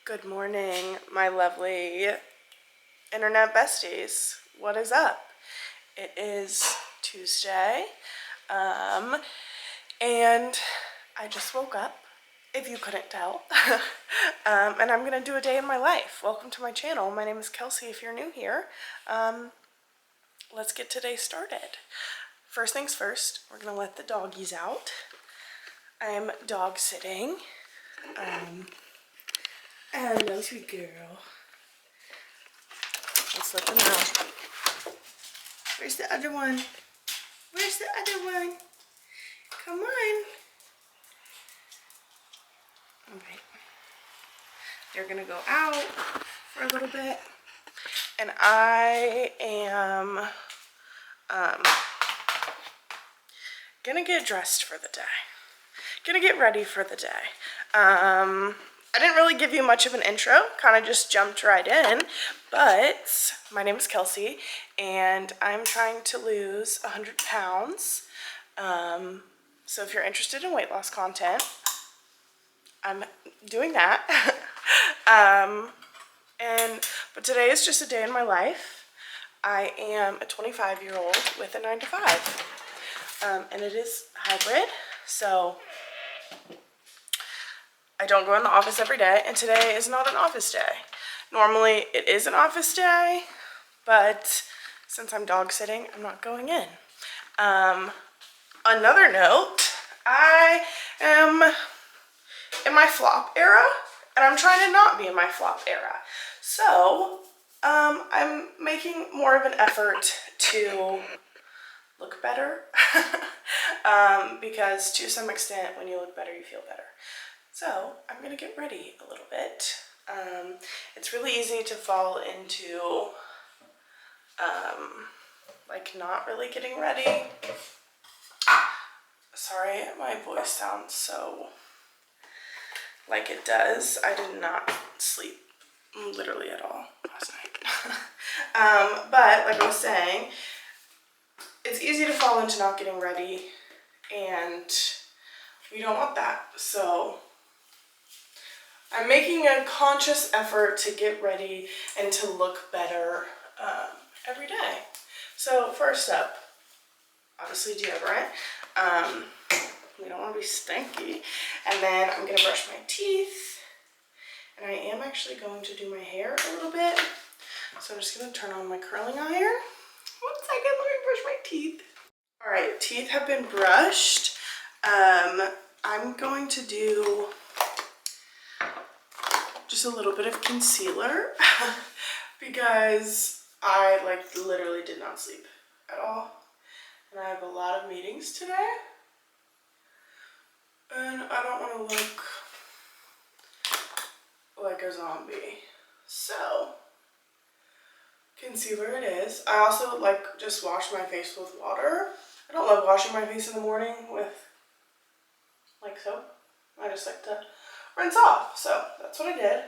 Good morning, my lovely internet besties. What is up? It is Tuesday, and I just woke up, if you couldn't tell, and I'm gonna do a day in my life. Welcome to my channel. My name is Kelsi if you're new here. Let's get today started. First things first, we're gonna let the doggies out. I am dog sitting. Hello, sweet girl. Let's let them out. Where's the other one? Where's the other one? Come on. Alright. They're gonna go out for a little bit. And I am gonna get dressed for the day. Gonna get ready for the day. I didn't really give you much of an intro, kind of just jumped right in, but my name is Kelsi, and I'm trying to lose 100 pounds. So if you're interested in weight loss content, I'm doing that. But today is just a day in my life. I am a 25-year-old with a 9-to-5, and it is hybrid, so I don't go in the office every day, and today is not an office day. Normally it is an office day, but since I'm dog sitting, I'm not going in. Another note, I am in my flop era, and I'm trying to not be in my flop era. So, I'm making more of an effort to look better, because to some extent, when you look better, you feel better. So I'm gonna get ready a little bit. It's really easy to fall into like not really getting ready. Sorry, my voice sounds so like it does. I did not sleep literally at all last night. But like I was saying, it's easy to fall into not getting ready, and we don't want that. So I'm making a conscious effort to get ready and to look better every day. So first up, obviously deodorant. We don't want to be stinky. And then I'm going to brush my teeth. And I am actually going to do my hair a little bit. So I'm just going to turn on my curling iron. 1 second, let me brush my teeth. All right, teeth have been brushed. I'm going to do just a little bit of concealer because I literally did not sleep at all, and I have a lot of meetings today, and I don't want to look like a zombie. So concealer it is. I also just wash my face with water. I don't love washing my face in the morning with soap. I just like to rinse off. So that's what I did.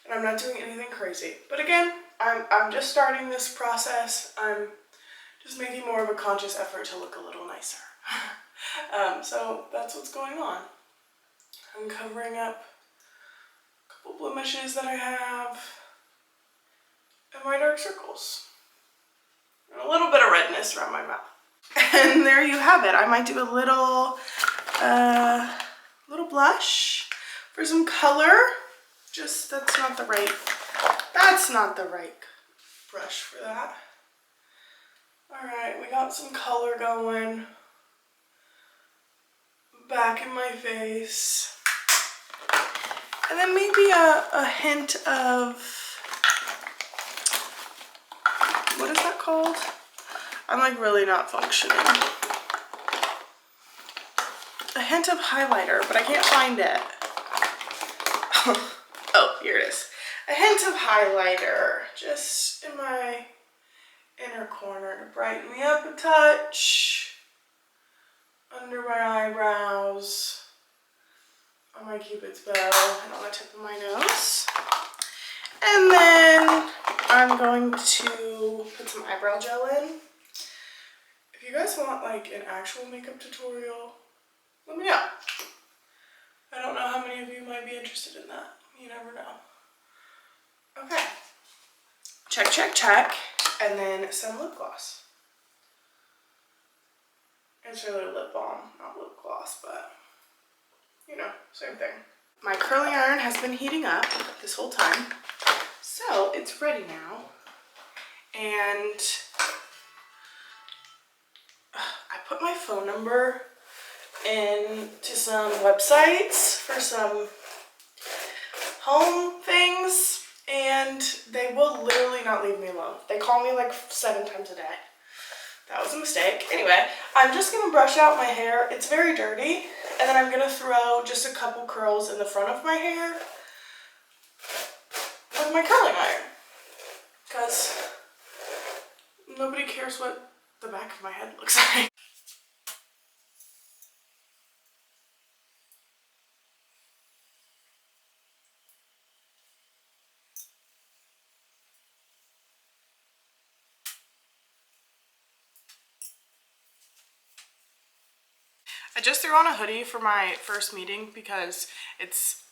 And I'm not doing anything crazy. But again, I'm just starting this process. I'm just making more of a conscious effort to look a little nicer. So that's what's going on. I'm covering up a couple blemishes that I have and my dark circles. And a little bit of redness around my mouth. And there you have it. I might do a little blush for some color. Just, that's not the right brush for that. All right, we got some color going back in my face. And then maybe a hint of, what is that called? I'm really not functioning. A hint of highlighter, but I can't find it. Oh, here it is. A hint of highlighter just in my inner corner to brighten me up a touch. Under my eyebrows, on my cupid's bow, and on the tip of my nose. And then I'm going to put some eyebrow gel in. If you guys want an actual makeup tutorial, let me know. I don't know how many of you might be interested in that. You never check, check, check, and then some lip gloss. It's really lip balm, not lip gloss, but you know, same thing. My curling iron has been heating up this whole time, so it's ready now. And I put my phone number into some websites for some home things, and they will literally not leave me alone. They call me like 7 times a day. That was a mistake. Anyway, I'm just gonna brush out my hair. It's very dirty, and then I'm gonna throw just a couple curls in the front of my hair with my curling iron, because nobody cares what the back of my head looks like. I just threw on a hoodie for my first meeting because it's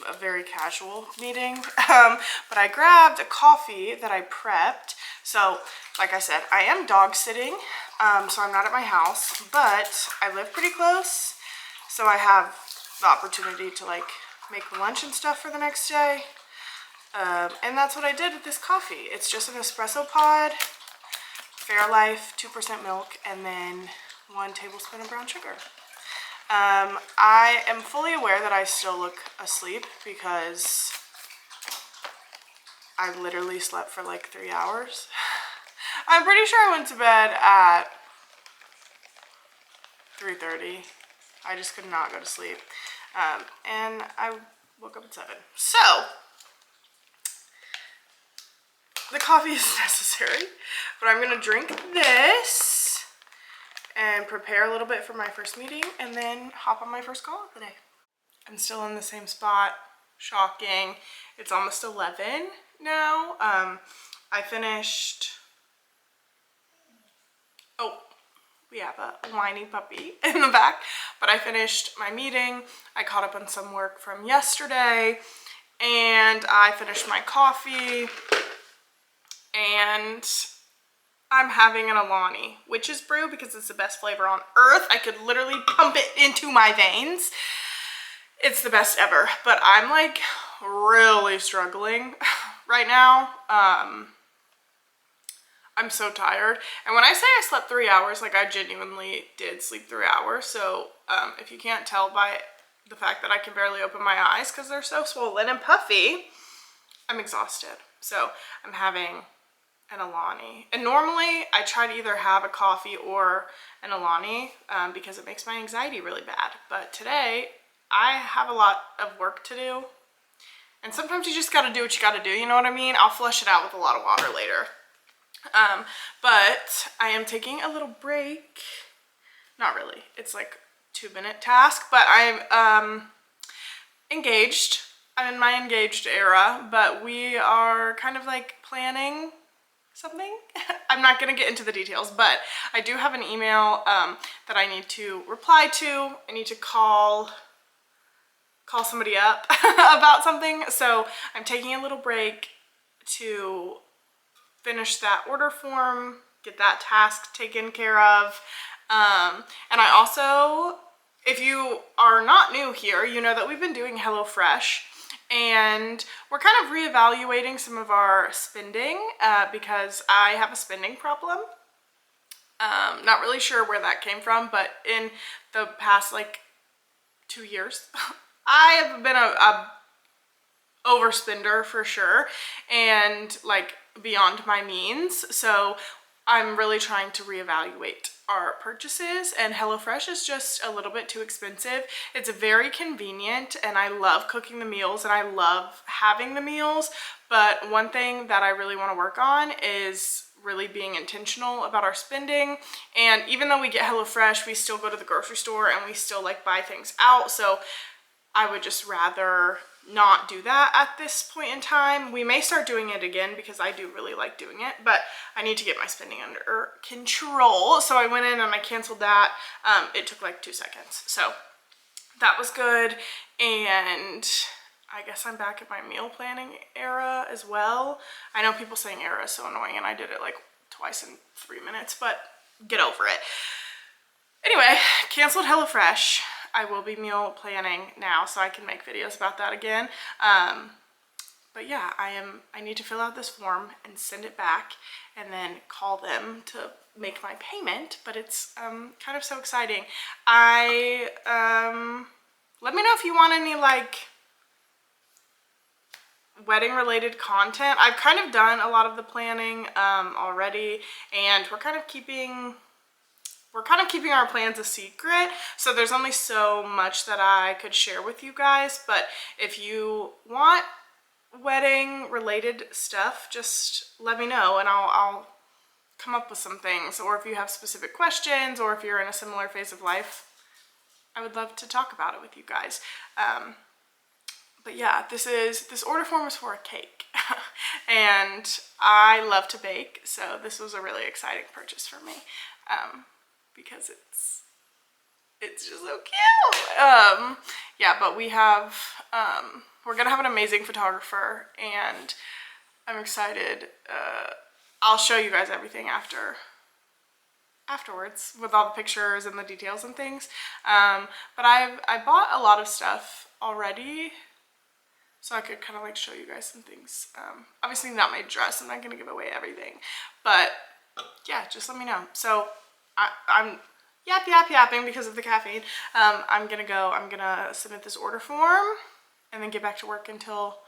a very casual meeting, but I grabbed a coffee that I prepped. So like I said, I am dog sitting, so I'm not at my house, but I live pretty close, so I have the opportunity to like make lunch and stuff for the next day. And that's what I did with this coffee. It's just an espresso pod, Fairlife, 2% milk, and then 1 tablespoon of brown sugar. I am fully aware that I still look asleep because I literally slept for like 3 hours. I'm pretty sure I went to bed at 3:30. I just could not go to sleep. And I woke up at 7. So, the coffee is necessary, but I'm gonna drink this and prepare a little bit for my first meeting, and then hop on my first call of the day. I'm still in the same spot. Shocking. It's almost 11 now. I finished... Oh, we have a whiny puppy in the back. But I finished my meeting. I caught up on some work from yesterday, and I finished my coffee, and I'm having an Alani, which is Brew, because it's the best flavor on earth. I could literally pump it into my veins. It's the best ever, but I'm like really struggling right now. I'm so tired. And when I say I slept 3 hours, like I genuinely did sleep 3 hours. So if you can't tell by the fact that I can barely open my eyes because they're so swollen and puffy, I'm exhausted. So I'm having an Alani, and normally I try to either have a coffee or an Alani because it makes my anxiety really bad, but today I have a lot of work to do, and sometimes you just gotta do what you gotta do, you know what I mean? I'll flush it out with a lot of water later. But I am taking a little break. Not really, it's like a 2-minute task, but I'm engaged. I'm in my engaged era, but we are kind of like planning something. I'm not going to get into the details, but I do have an email that I need to reply to. I need to call somebody up about something. So I'm taking a little break to finish that order form, get that task taken care of. And I also, if you are not new here, you know that we've been doing HelloFresh. And we're kind of reevaluating some of our spending because I have a spending problem. Not really sure where that came from, but in the past like 2 years, I have been a overspender for sure, and like beyond my means. So I'm really trying to reevaluate our purchases, and HelloFresh is just a little bit too expensive. It's very convenient, and I love cooking the meals, and I love having the meals, but one thing that I really want to work on is really being intentional about our spending. And even though we get HelloFresh, we still go to the grocery store and we still like buy things out, so I would just rather not do that at this point in time. We may start doing it again because I do really like doing it, but I need to get my spending under control. So I went in and I canceled that. It took like 2 seconds. So that was good. And I guess I'm back at my meal planning era as well. I know people saying era is so annoying, and I did it like twice in 3 minutes, but get over it. Anyway, canceled HelloFresh. I will be meal planning now, so I can make videos about that again. But yeah, I need to fill out this form and send it back and then call them to make my payment, but it's kind of so exciting. Let me know if you want any like wedding related content. I've kind of done a lot of the planning already, and we're kind of keeping our plans a secret, so there's only so much that I could share with you guys. But if you want wedding related stuff, just let me know and I'll come up with some things. Or if you have specific questions, or if you're in a similar phase of life, I would love to talk about it with you guys. But yeah, this order form is for a cake and I love to bake, so this was a really exciting purchase for me, because it's just so cute. Yeah, but we're gonna have an amazing photographer, and I'm excited. I'll show you guys everything afterwards with all the pictures and the details and things. But I bought a lot of stuff already, so I could kind of like show you guys some things. Obviously not my dress, I'm not gonna give away everything, but yeah, just let me know. So I'm yapping because of the caffeine. I'm gonna submit this order form and then get back to work until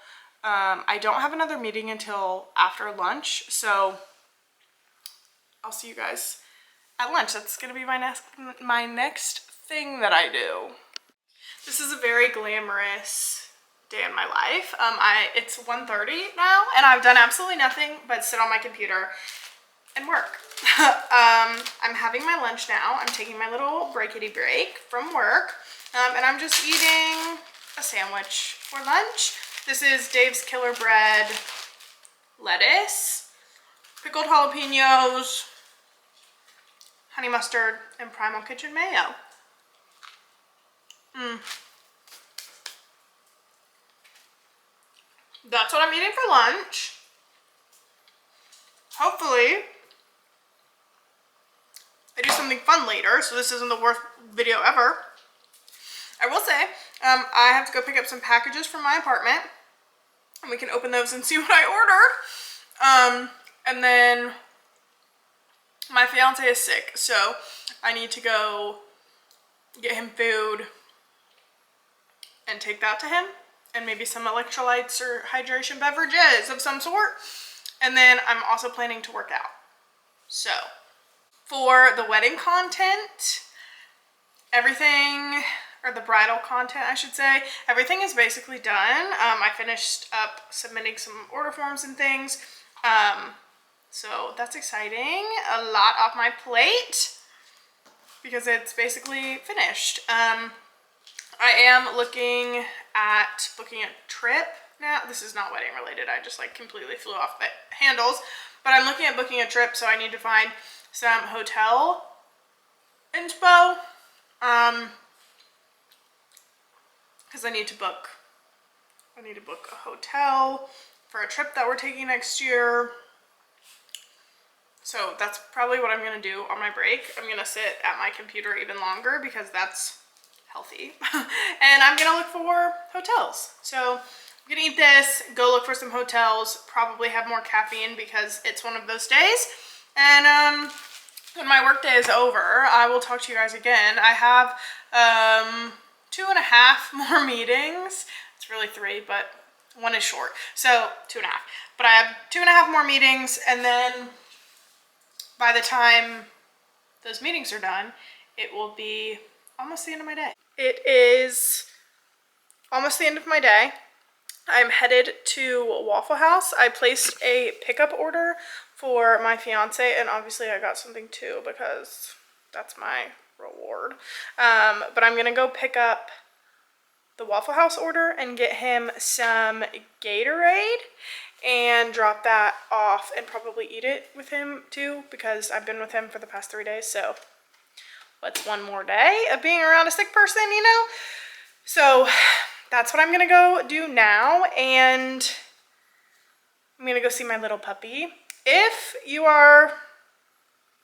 I don't have another meeting until after lunch, so I'll see you guys at lunch. That's gonna be my next thing that I do. This is a very glamorous day in my life. It's 1:30 now, and I've done absolutely nothing but sit on my computer and work. I'm having my lunch now. I'm taking my little breakity break from work, and I'm just eating a sandwich for lunch. This is Dave's Killer Bread lettuce, pickled jalapenos, honey mustard, and Primal Kitchen mayo. That's what I'm eating for lunch. Hopefully I do something fun later, so this isn't the worst video ever. I will say, I have to go pick up some packages from my apartment, and we can open those and see what I ordered. And then my fiance is sick, so I need to go get him food and take that to him, and maybe some electrolytes or hydration beverages of some sort. And then I'm also planning to work out. So for the wedding content, everything, or the bridal content I should say, everything is basically done. I finished up submitting some order forms and things, so that's exciting. A lot off my plate because it's basically finished. I am looking at booking a trip now. This is not wedding related, I just like completely flew off the handles, but I'm looking at booking a trip, so I need to find some hotel inspo, because I need to book a hotel for a trip that we're taking next year. So that's probably what I'm gonna do on my break. I'm gonna sit at my computer even longer because that's healthy. And I'm gonna look for hotels. So I'm gonna eat this, go look for some hotels, probably have more caffeine because it's one of those days. And when my work day is over, I will talk to you guys again. I have 2.5 more meetings. It's really 3, but one is short, so 2.5. But I have 2.5 more meetings, and then by the time those meetings are done, it will be almost the end of my day. It is almost the end of my day. I'm headed to Waffle House. I placed a pickup order for my fiance, and obviously I got something too because that's my reward. But I'm gonna go pick up the Waffle House order and get him some Gatorade and drop that off and probably eat it with him too because I've been with him for the past 3 days, so what's one more day of being around a sick person, you know? So that's what I'm gonna go do now, and I'm gonna go see my little puppy. If you are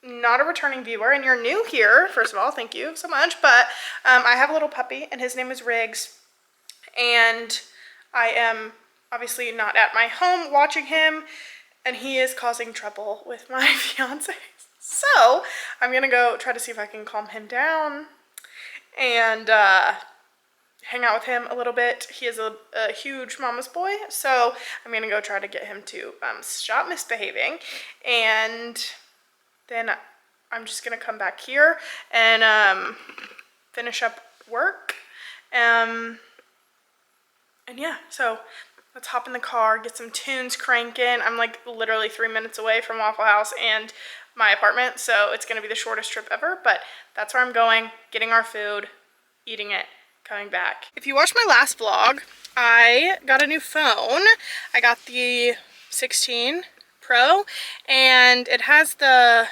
not a returning viewer and you're new here, first of all, thank you so much, but I have a little puppy and his name is Riggs, and I am obviously not at my home watching him, and he is causing trouble with my fiance. So I'm gonna go try to see if I can calm him down and hang out with him a little bit. He is a huge mama's boy, so I'm gonna go try to get him to stop misbehaving, and then I'm just gonna come back here and finish up work. And yeah, so let's hop in the car, get some tunes cranking. I'm like literally 3 minutes away from Waffle House and my apartment, so it's gonna be the shortest trip ever, but that's where I'm going, getting our food, eating it, coming back. If you watched my last vlog, I got a new phone. I got the 16 Pro, and it has the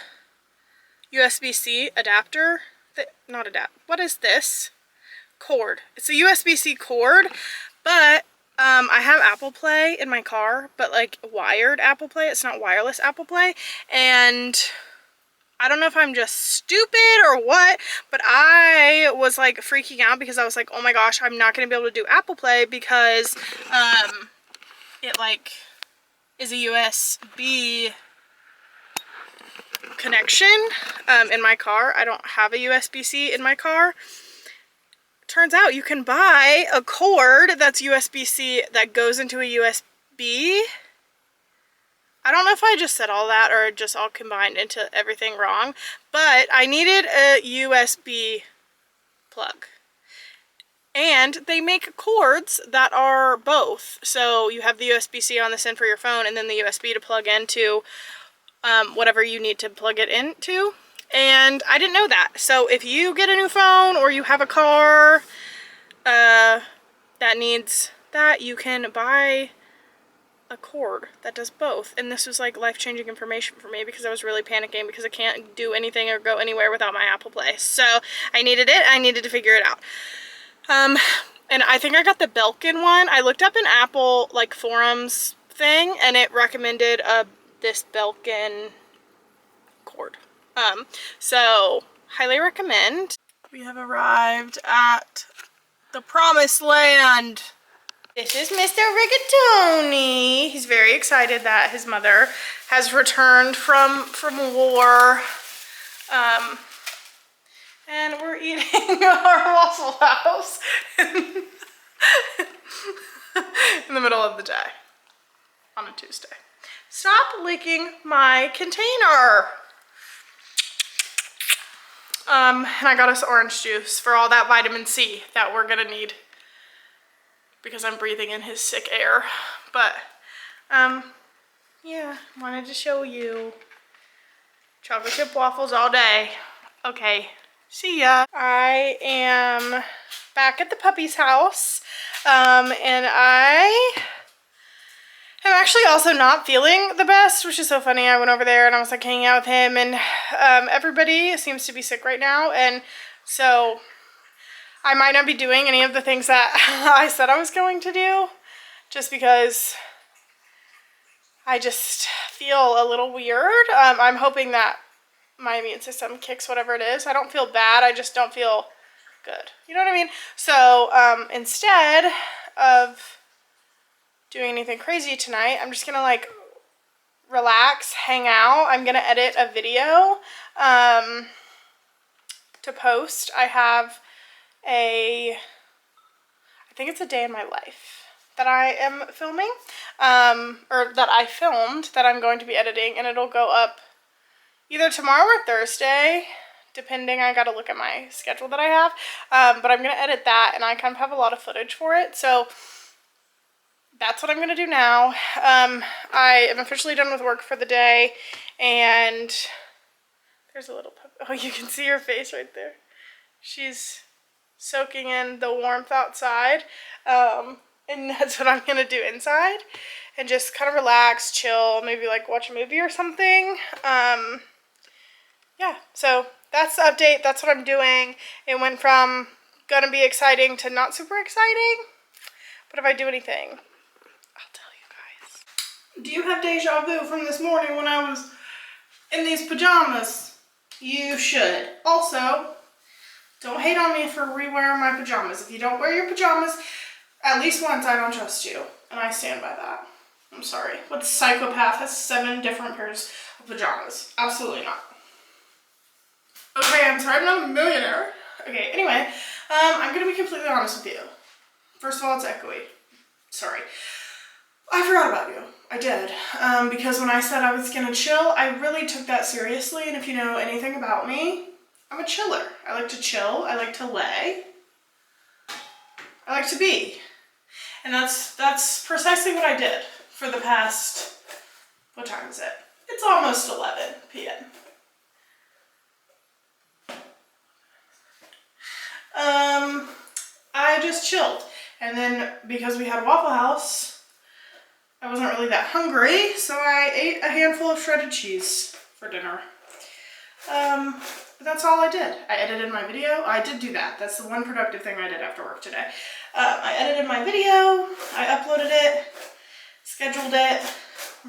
USB-C adapter, what is this? Cord. It's a USB-C cord, but I have Apple Play in my car, but like wired Apple Play. It's not wireless Apple Play, and I don't know if I'm just stupid or what, but I was like freaking out because I was like, oh my gosh, I'm not gonna be able to do Apple Play because it like is a USB connection in my car. I don't have a USB-C in my car. Turns out you can buy a cord that's USB-C that goes into a USB. I don't know if I just said all that or just all combined into everything wrong, but I needed a USB plug. And they make cords that are both. So you have the USB-C on this end for your phone, and then the USB to plug into whatever you need to plug it into. And I didn't know that. So if you get a new phone or you have a car that needs that, you can buy a cord that does both. And this was like life-changing information for me because I was really panicking because I can't do anything or go anywhere without my Apple Play. So I needed it. I needed to figure it out. And I think I got the Belkin one. I looked up an Apple like forums thing, and it recommended this Belkin cord. So highly recommend. We have arrived at the promised land. This is Mr. Rigatoni. He's very excited that his mother has returned from war. And we're eating our Waffle House in the middle of the day on a Tuesday. Stop licking my container. And I got us orange juice for all that vitamin C that we're gonna need because I'm breathing in his sick air. But yeah, wanted to show you chocolate chip waffles all day. Okay, see ya. I am back at the puppy's house, and I am actually also not feeling the best, which is so funny. I went over there and I was like hanging out with him, and everybody seems to be sick right now, and so I might not be doing any of the things that I said I was going to do just because I just feel a little weird. I'm hoping that my immune system kicks whatever it is. I don't feel bad, I just don't feel good. You know what I mean? So instead of doing anything crazy tonight, I'm just gonna like relax, hang out. I'm gonna edit a video to post. I have I think it's a day in my life that I am filming, or that I filmed that I'm going to be editing, and it'll go up either tomorrow or Thursday, depending. I gotta look at my schedule that I have, but I'm gonna edit that, and I kind of have a lot of footage for it, so that's what I'm gonna do now. I am officially done with work for the day, and there's a little puppy. Oh, you can see her face right there. She's soaking in the warmth outside, and that's what I'm gonna do inside, and just kind of relax, chill, maybe like watch a movie or something. Yeah, so that's the update. That's what I'm doing. It went from gonna be exciting to not super exciting. But if I do anything, I'll tell you guys. Do you have deja vu from this morning when I was in these pajamas? You should. Also, don't hate on me for re-wearing my pajamas. If you don't wear your pajamas at least once, I don't trust you. And I stand by that. I'm sorry. What psychopath has 7 different pairs of pajamas? Absolutely not. Okay, I'm sorry I'm not a millionaire. Okay, anyway, I'm going to be completely honest with you. First of all, it's echoey. Sorry. I forgot about you. I did. Because when I said I was going to chill, I really took that seriously. And if you know anything about me, I'm a chiller. I like to chill. I like to lay. I like to be. And that's precisely what I did for the past, what time is it? It's almost 11 p.m. I just chilled. And then because we had Waffle House, I wasn't really that hungry, so I ate a handful of shredded cheese for dinner. But that's all I did. I edited my video. I did do that. That's the one productive thing I did after work today. I edited my video. I uploaded it, scheduled it,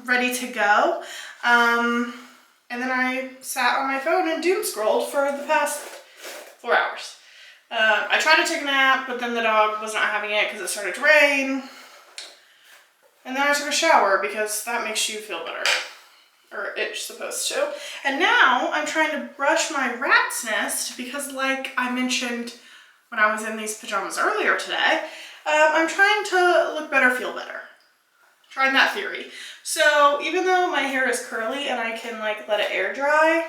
ready to go. And then I sat on my phone and doom scrolled for the past 4 hours. I tried to take a nap, but then the dog was not having it because it started to rain. And then I took a shower because that makes you feel better. Or it's supposed to. And now I'm trying to brush my rat's nest because, like I mentioned when I was in these pajamas earlier today, I'm trying to look better, feel better. Trying that theory. So even though my hair is curly and I can like let it air dry,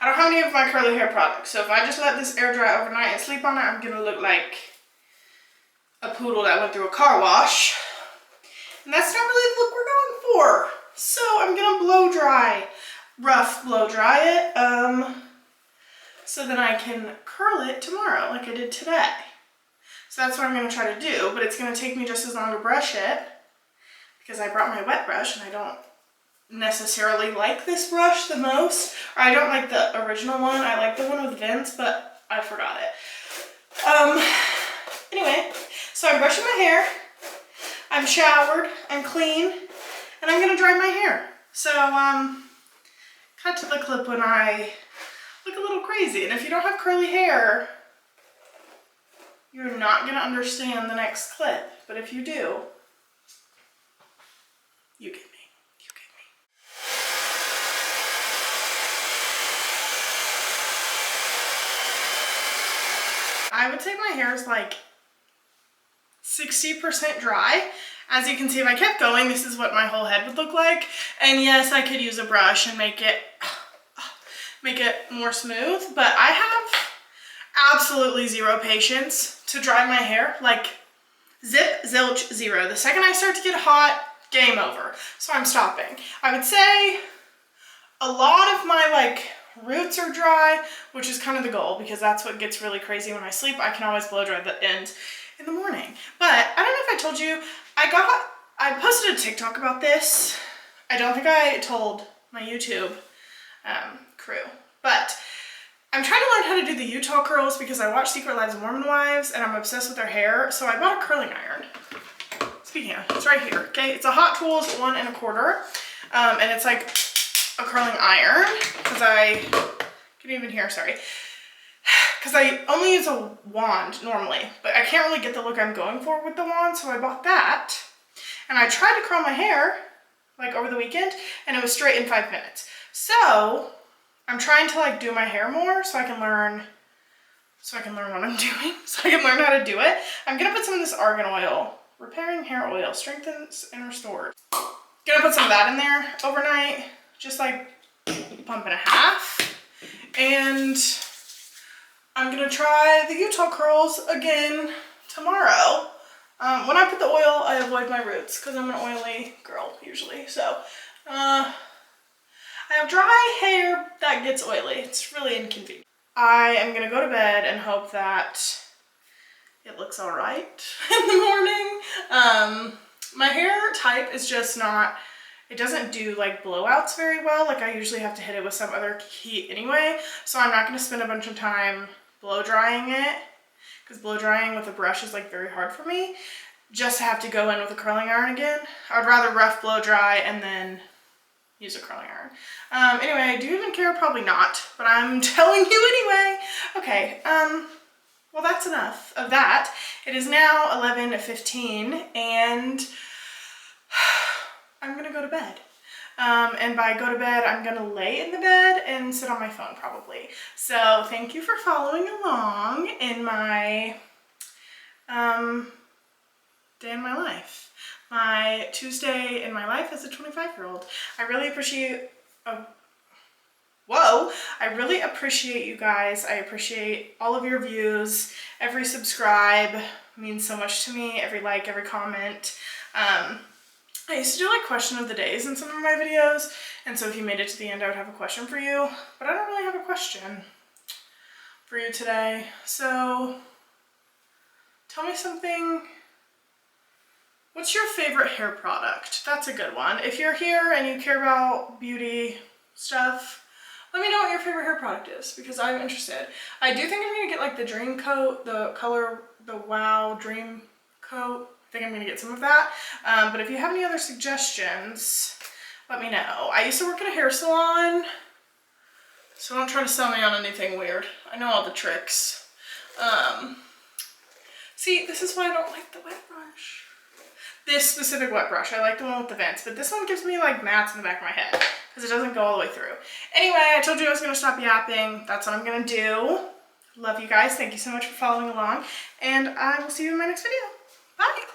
I don't have any of my curly hair products. So if I just let this air dry overnight and sleep on it, I'm gonna look like a poodle that went through a car wash. And that's not really the look we're going for. So I'm gonna blow dry, rough blow dry it, so then I can curl it tomorrow like I did today. So that's what I'm gonna try to do, but it's gonna take me just as long to brush it because I brought my wet brush and I don't necessarily like this brush the most. Or I don't like the original one. I like the one with vents, but I forgot it. Anyway, so I'm brushing my hair. I'm showered, I'm clean, and I'm gonna dry my hair. So, cut to the clip when I look a little crazy. And if you don't have curly hair, you're not gonna understand the next clip. But if you do, you get me. You get me. I would say my hair is like 60% dry. As you can see, if I kept going, this is what my whole head would look like. And yes, I could use a brush and make it more smooth, but I have absolutely zero patience to dry my hair. Like zip, zilch, zero. The second I start to get hot, game over. So I'm stopping. I would say a lot of my like roots are dry, which is kind of the goal because that's what gets really crazy when I sleep. I can always blow dry the ends in the morning. But I don't know if I told you, I posted a TikTok about this. I don't think I told my YouTube crew, but I'm trying to learn how to do the Utah curls because I watch Secret Lives of Mormon Wives and I'm obsessed with their hair. So I bought a curling iron. Speaking of, it's right here, okay? It's a Hot Tools 1 1/4, and it's like a curling iron because I can't even hear, sorry. Because I only use a wand normally, but I can't really get the look I'm going for with the wand, so I bought that. And I tried to curl my hair, like over the weekend, and it was straight in 5 minutes. So I'm trying to like do my hair more so I can learn what I'm doing, so I can learn how to do it. I'm gonna put some of this argan oil, repairing hair oil, strengthens and restores. Gonna put some of that in there overnight, just like a pump and a half. And I'm gonna try the Utah curls again tomorrow. When I put the oil, I avoid my roots because I'm an oily girl usually. So I have dry hair that gets oily. It's really inconvenient. I am gonna go to bed and hope that it looks all right in the morning. My hair type is just not, it doesn't do like blowouts very well. Like I usually have to hit it with some other heat anyway. So I'm not gonna spend a bunch of time blow drying it because blow drying with a brush is like very hard for me. just to have to go in with a curling iron again. I would rather rough blow dry and then use a curling iron. Anyway, do you even care? Probably not, but I'm telling you anyway. Okay, well that's enough of that. It is now 11:15 and I'm gonna go to bed. And by go to bed, I'm gonna lay in the bed and sit on my phone probably. So thank you for following along in my day in my life. My Tuesday in my life as a 25-year-old. I really appreciate, I really appreciate you guys. I appreciate all of your views. Every subscribe means so much to me. Every like, every comment. I used to do like question of the days in some of my videos, and so if you made it to the end, I would have a question for you, but I don't really have a question for you today. So tell me something. What's your favorite hair product? That's a good one. If you're here and you care about beauty stuff, let me know what your favorite hair product is, because I'm interested. I do think I'm gonna get like the Dream Coat, the Wow Dream Coat. I think I'm gonna get some of that. But if you have any other suggestions, let me know. I used to work at a hair salon, so don't try to sell me on anything weird. I know all the tricks. See, this is why I don't like the wet brush. This specific wet brush, I like the one with the vents, but this one gives me like mats in the back of my head because it doesn't go all the way through. Anyway, I told you I was gonna stop yapping. That's what I'm gonna do. Love you guys. Thank you so much for following along, and I will see you in my next video. Bye.